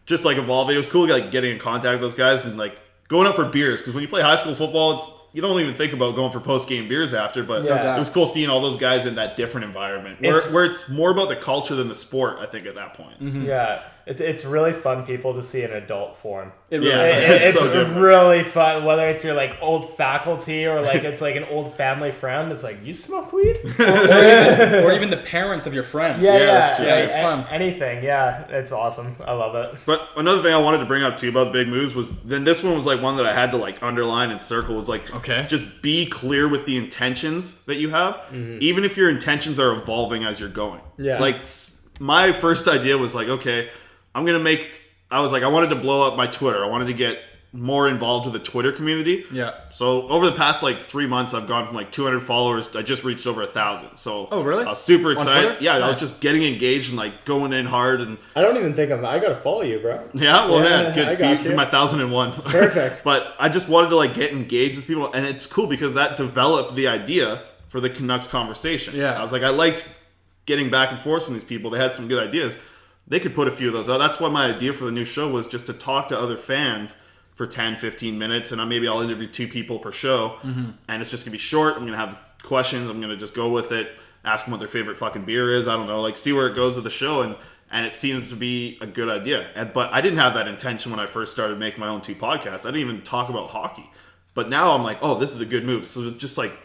just, like, evolving. It was cool, like, getting in contact with those guys and, like, going out for beers, because when you play high school football, you don't even think about going for post-game beers after, but it was cool seeing all those guys in that different environment where it's more about the culture than the sport, I think, at that point. Mm-hmm. Yeah, it's really fun people to see in adult form. It's so really fun, whether it's your like old faculty or like it's like an old family friend. It's like, you smoke weed? or even the parents of your friends. It's fun. Anything, it's awesome. I love it. But another thing I wanted to bring up too about the big moves was, then this one was like one that I had to like underline and circle, was like, just be clear with the intentions that you have, even if your intentions are evolving as you're going. Yeah. Like my first idea was like, okay, I wanted to blow up my Twitter. I wanted to get more involved with the Twitter community. Yeah. So over the past like 3 months, I've gone from like 200 followers. I just reached over 1,000. So really? I was super excited. Yeah, nice. I was just getting engaged and like going in hard. And I don't even think I gotta follow you, bro. Yeah. Well, good. I got you. My 1,001. Perfect. But I just wanted to like get engaged with people, and it's cool because that developed the idea for the Canucks conversation. Yeah. I was like, I liked getting back and forth from these people. They had some good ideas. They could put a few of those out. That's why my idea for the new show was just to talk to other fans for 10, 15 minutes, and maybe I'll interview 2 people per show, and it's just going to be short. I'm going to have questions. I'm going to just go with it, ask them what their favorite fucking beer is. I don't know, like see where it goes with the show, and it seems to be a good idea. But I didn't have that intention when I first started making my own 2 podcasts. I didn't even talk about hockey. But now I'm like, oh, this is a good move. So just like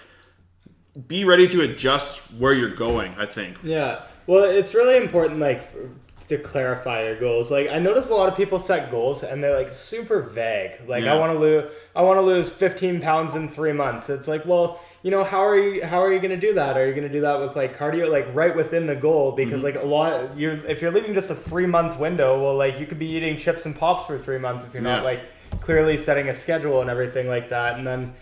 be ready to adjust where you're going, I think. Yeah. Well, it's really important, like, to clarify your goals. Like, I notice a lot of people set goals and they're like super vague. Like, I want to lose 15 pounds in 3 months. It's like, well, you know, how are you going to do that? Are you going to do that with like cardio, like right within the goal? Because like if you're leaving just a 3-month window, well, like you could be eating chips and pops for 3 months if you're not like clearly setting a schedule and everything like that. And then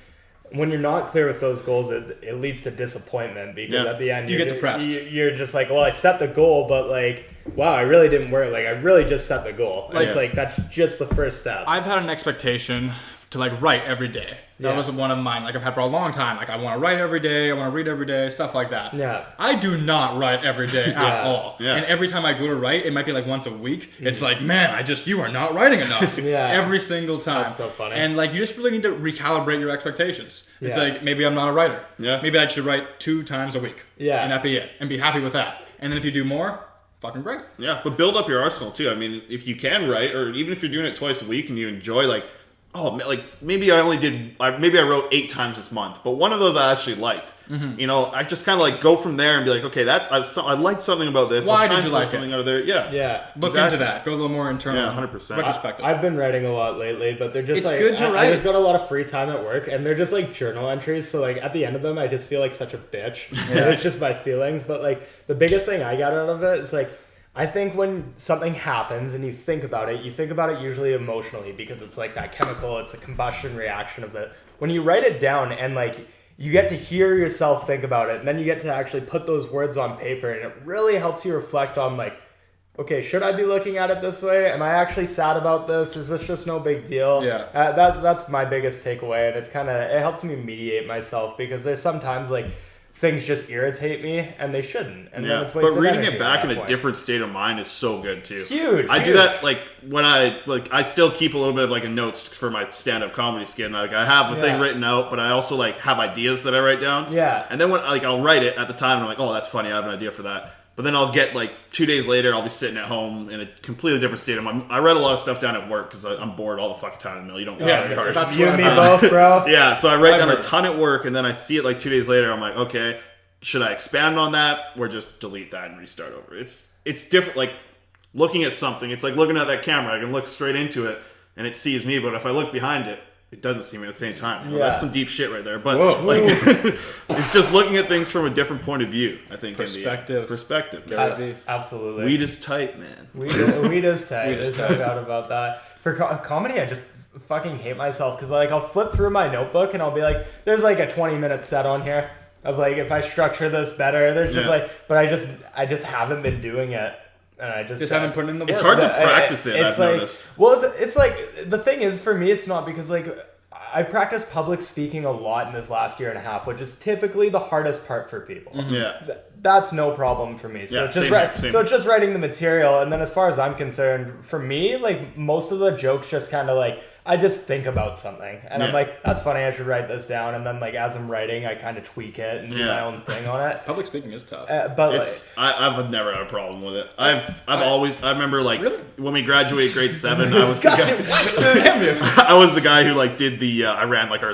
when you're not clear with those goals, it leads to disappointment because at the end you get depressed. You're just like, well, I set the goal, but like, wow, I really didn't work. Like, I really just set the goal. It's like, that's just the first step. I've had an expectation to like write every day. That wasn't one of mine. Like I've had for a long time. Like I want to write every day. I want to read every day. Stuff like that. Yeah. I do not write every day at all. Yeah. And every time I go to write, it might be like once a week. It's like, man, you are not writing enough. Every single time. That's so funny. And like you just really need to recalibrate your expectations. It's like maybe I'm not a writer. Yeah. Maybe I should write 2 times a week. Yeah. And that be it. And be happy with that. And then if you do more, fucking great. Yeah. But build up your arsenal too. I mean, if you can write, or even if you're doing it twice a week and you enjoy like, oh, like maybe I wrote 8 times this month, but one of those I actually liked. You know, I just kind of like go from there and be like, okay, I liked something about this. Why did you like something it? Out of there? Yeah. Look into that. Go a little more internal. Yeah, 100%. Retrospective. I've been writing a lot lately, but they're just it's good to write. I just got a lot of free time at work, and they're just like journal entries. So like at the end of them, I just feel like such a bitch. It's just my feelings. But like the biggest thing I got out of it is like, I think when something happens and you think about it usually emotionally because it's like that chemical, it's a combustion reaction of it. When you write it down and like you get to hear yourself think about it, and then you get to actually put those words on paper, and it really helps you reflect on like, okay, should I be looking at it this way? Am I actually sad about this? Is this just no big deal? Yeah. That's my biggest takeaway, and it helps me mediate myself because there's sometimes like things just irritate me and they shouldn't, and then it's wasted. But reading energy it back in a point. different state of mind is so good too. Huge. I do that like when I still keep a little bit of like a notes for my stand-up comedy skit. Like I have a thing written out, but I also like have ideas that I write down. Yeah. And then when like I'll write it at the time, and I'm like, oh, that's funny. I have an idea for that. But then I'll get like 2 days later, I'll be sitting at home in a completely different state of mind. I write a lot of stuff down at work because I'm bored all the fucking time in the middle. You don't go very hard. That's you and me both, bro. Yeah, so I write down a ton at work, and then I see it like 2 days later. I'm like, okay, should I expand on that or just delete that and restart over? It's different. Like looking at something, it's like looking at that camera. I can look straight into it and it sees me, but if I look behind it, it doesn't see me at the same time. Well, that's some deep shit right there. But like, it's just looking at things from a different point of view, I think. Perspective. Absolutely. Weed is tight, man. Weed is tight. There's no doubt about that. For comedy, I just fucking hate myself because like I'll flip through my notebook and I'll be like, there's like a 20-minute set on here of like if I structure this better. There's just like, but I just haven't been doing it. And I just haven't put in the work. It's hard to practice it, I've noticed. Well, it's like, the thing is, for me, it's not because, like, I practiced public speaking a lot in this last year and a half, which is typically the hardest part for people. Yeah. That's no problem for me. So, so it's just writing the material. And then as far as I'm concerned, for me, like, most of the jokes just kind of, like, I just think about something. And I'm like, that's funny, I should write this down. And then, like, as I'm writing, I kind of tweak it and do my own thing on it. Public speaking is tough. But it's, I've never had a problem with it. I remember, like, when we graduated grade 7, I was the guy. I was the guy who, like, did the, I ran, like, our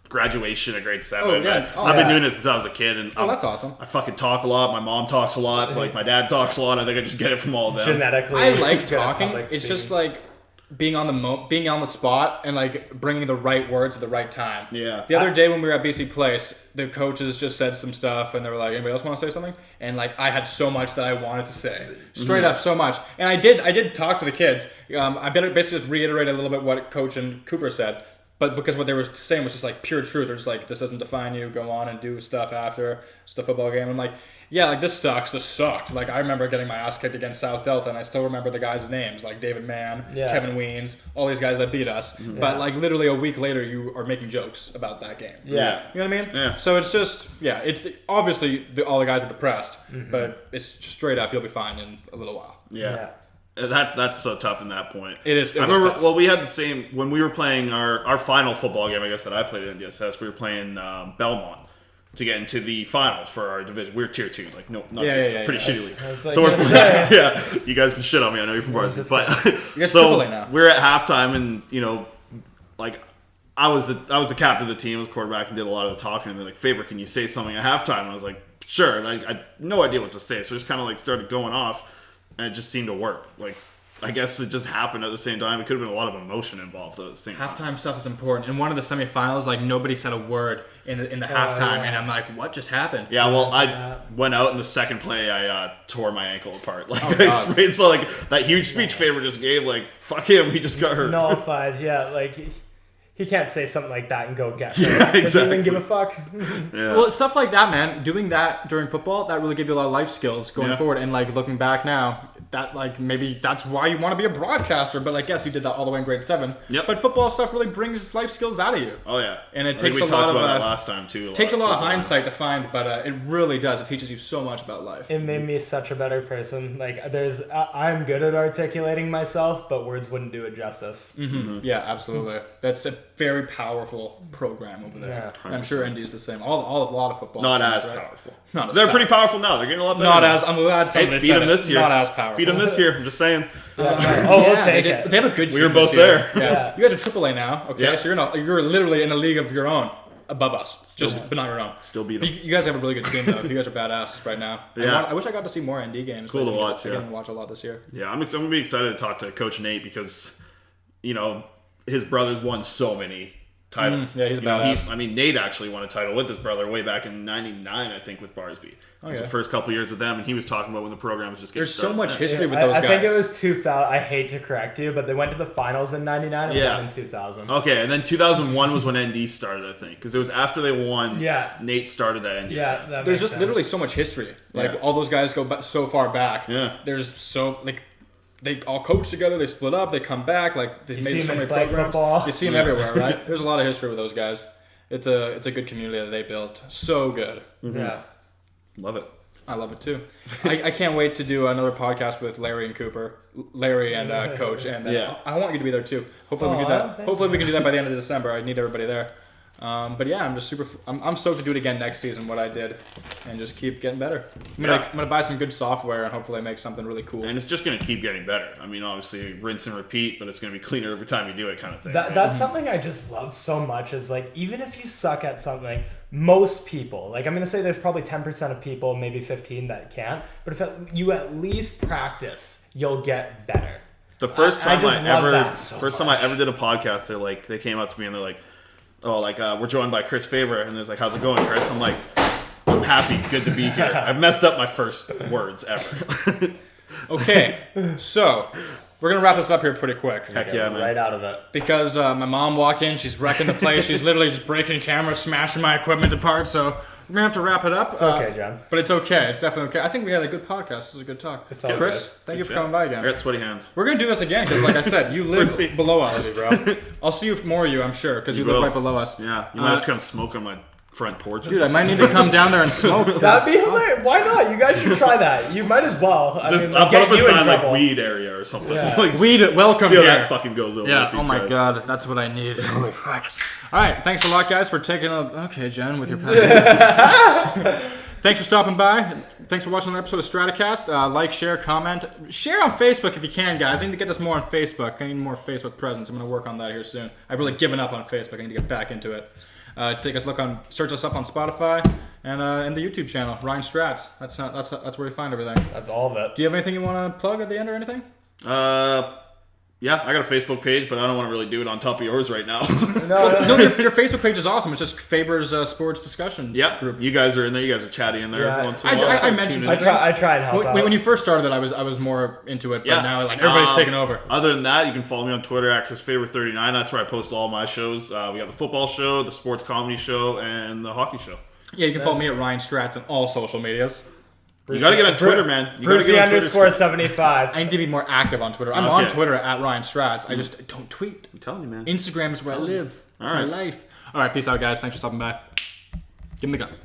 graduation at grade 7. I've been doing it since I was a kid, and that's awesome. I fucking talk a lot. My mom talks a lot. Like my dad talks a lot. I think I just get it from all of them. Genetically, I like talking. It's just like being on the spot and like bringing the right words at the right time. Yeah. The other day when we were at BC Place, the coaches just said some stuff, and they were like, "Anybody else want to say something?" And like I had so much that I wanted to say, straight up, so much. And I did talk to the kids. I basically just reiterated a little bit what Coach and Cooper said. But because what they were saying was just like pure truth. They're just like, this doesn't define you. Go on and do stuff after. It's the football game. I'm like, yeah, like this sucks. This sucked. Like I remember getting my ass kicked against South Delta, and I still remember the guys' names, like David Mann, Kevin Weens, all these guys that beat us. Mm-hmm. But like literally a week later, you are making jokes about that game. Yeah. You know what I mean? Yeah. So it's just, obviously all the guys are depressed, but it's straight up, you'll be fine in a little while. Yeah. That's so tough in that point. It is. I remember. Tough. Well, we had the same when we were playing our final football game. I guess that I played in DSS. We were playing Belmont to get into the finals for our division. We were tier 2, like pretty shitty league. So we're you guys can shit on me. I know you're from Varsity, but so we're at halftime, and like I was the captain of the team, I was quarterback, and did a lot of the talking. And they're like, Faber, can you say something at halftime? And I was like, sure. And I had no idea what to say, so I just kind of like started going off. And it just seemed to work. Like, I guess it just happened at the same time. It could have been a lot of emotion involved at the same time. Halftime stuff is important. In one of the semifinals, like, nobody said a word in the halftime, and I'm like, what just happened? Yeah, well, I went out in the second play. I tore my ankle apart. Like, I sprayed, so like that huge speech Faber just gave, like, fuck him, he just got hurt. Nullified. Yeah, like. He can't say something like that and go get hurt. Yeah, exactly. Does he even give a fuck? Yeah. Well, stuff like that, man. Doing that during football, that really gives you a lot of life skills going forward. And like looking back now, that like maybe that's why you want to be a broadcaster. But I guess you did that all the way in grade 7. Yep. But football stuff really brings life skills out of you. Oh yeah. And it takes a lot talked of about that last time too. Takes a lot of hindsight to find, but it really does. It teaches you so much about life. It made me such a better person. Like I'm good at articulating myself, but words wouldn't do it justice. Mm-hmm. Yeah, absolutely. That's a very powerful program over there. Yeah, I'm sure ND is the same. A lot of football. Not as powerful. They're pretty powerful now. They're getting a lot better. I'm glad somebody beat them this year. Not as powerful. Beat them this year. I'm just saying. We'll take it. They have a good team. We were both this year. there. Yeah. You guys are AAA now. Okay, so you're literally in a league of your own. Above us, but not your own. Still beat them. You guys have a really good team, though. You guys are badass right now. Yeah. I wish I got to see more ND games. Cool to watch. I didn't watch a lot this year. Yeah, I'm gonna be excited to talk to Coach Nate because, his brothers won so many titles. Yeah, he's a badass. Nate actually won a title with his brother way back in '99, I think, with Barsby. It was the first couple years with them, and he was talking about when the program was just getting started. There's so much history with those guys. I think it was 2000. I hate to correct you, but they went to the finals in '99 and won in 2000. Okay, and then 2001 was when ND started, I think, because it was after they won. Yeah, Nate started that ND. Yeah, there's just literally so much history. Like all those guys go so far back. Yeah, there's so they all coach together. They split up. They come back. Like they made so many programs. Football. You see them everywhere, right? There's a lot of history with those guys. It's a good community that they built. So good. Mm-hmm. Yeah, love it. I love it too. I can't wait to do another podcast with Larry and Cooper, Larry and Coach, and I want you to be there too. Hopefully we can do that. Hopefully we can do that by the end of December. I need everybody there. But yeah, I'm just I'm stoked to do it again next season. What I did, and just keep getting better. I'm gonna buy some good software and hopefully make something really cool. And it's just gonna keep getting better. I mean, obviously rinse and repeat, but it's gonna be cleaner every time you do it, kind of thing. That's something I just love so much. Is like even if you suck at something. Most people, like I'm going to say there's probably 10% of people, maybe 15 that can't, but if you at least practice, you'll get better. The first time I ever did a podcast, they came up to me and they're like, we're joined by Chris Faber, and they're like, how's it going, Chris? I'm like, I'm happy, good to be here. I've messed up my first words ever. Okay, so we're going to wrap this up here pretty quick. Heck yeah, man. Right out of it. Because my mom walked in, she's wrecking the place. She's literally just breaking cameras, smashing my equipment apart. So we're going to have to wrap it up. It's okay, John. But it's okay. It's definitely okay. I think we had a good podcast. This was a good talk. Chris, thank you for coming by again. I got sweaty hands. We're going to do this again because, like I said, you live below us, bro. I'll see you more I'm sure, because you live right below us. Yeah, you might have to come smoke on my front porch. Dude, I might need to come down there and smoke. That'd be hilarious. Why not? You guys should try that. You might as well. I'll put up a sign like weed area or something. Yeah. Weed, welcome see here. How that fucking goes over. Yeah. With these guys. God, that's what I need. Holy fuck. All right. Thanks a lot, guys, for taking Okay, Jen, with your passion. Thanks for stopping by. Thanks for watching another episode of StratOCast. Like, share, comment. Share on Facebook if you can, guys. I need to get this more on Facebook. I need more Facebook presence. I'm going to work on that here soon. I've really given up on Facebook. I need to get back into it. Search us up on Spotify and the YouTube channel, Ryan Stratts. That's where you find everything. That's all of it. Do you have anything you want to plug at the end or anything? Yeah, I got a Facebook page, but I don't want to really do it on top of yours right now. No, your Facebook page is awesome. It's just Faber's sports discussion group. You guys are in there. You guys are chatty in there. Yeah. Once in a while. I mentioned some things. I try and help out. When you first started it, I was more into it, but now everybody's taking over. Other than that, you can follow me on Twitter at Chris Faber 39. That's where I post all my shows. We got the football show, the sports comedy show, and the hockey show. Yeah, you can follow me at Ryan Stratts on all social medias. You gotta get on Twitter, man. Brucey_75. I need to be more active on Twitter. I'm on Twitter at Ryan Stratts. I just don't tweet. I'm telling you, man. Instagram is where I live. It's my life. All right, peace out, guys. Thanks for stopping by. Give me the guns.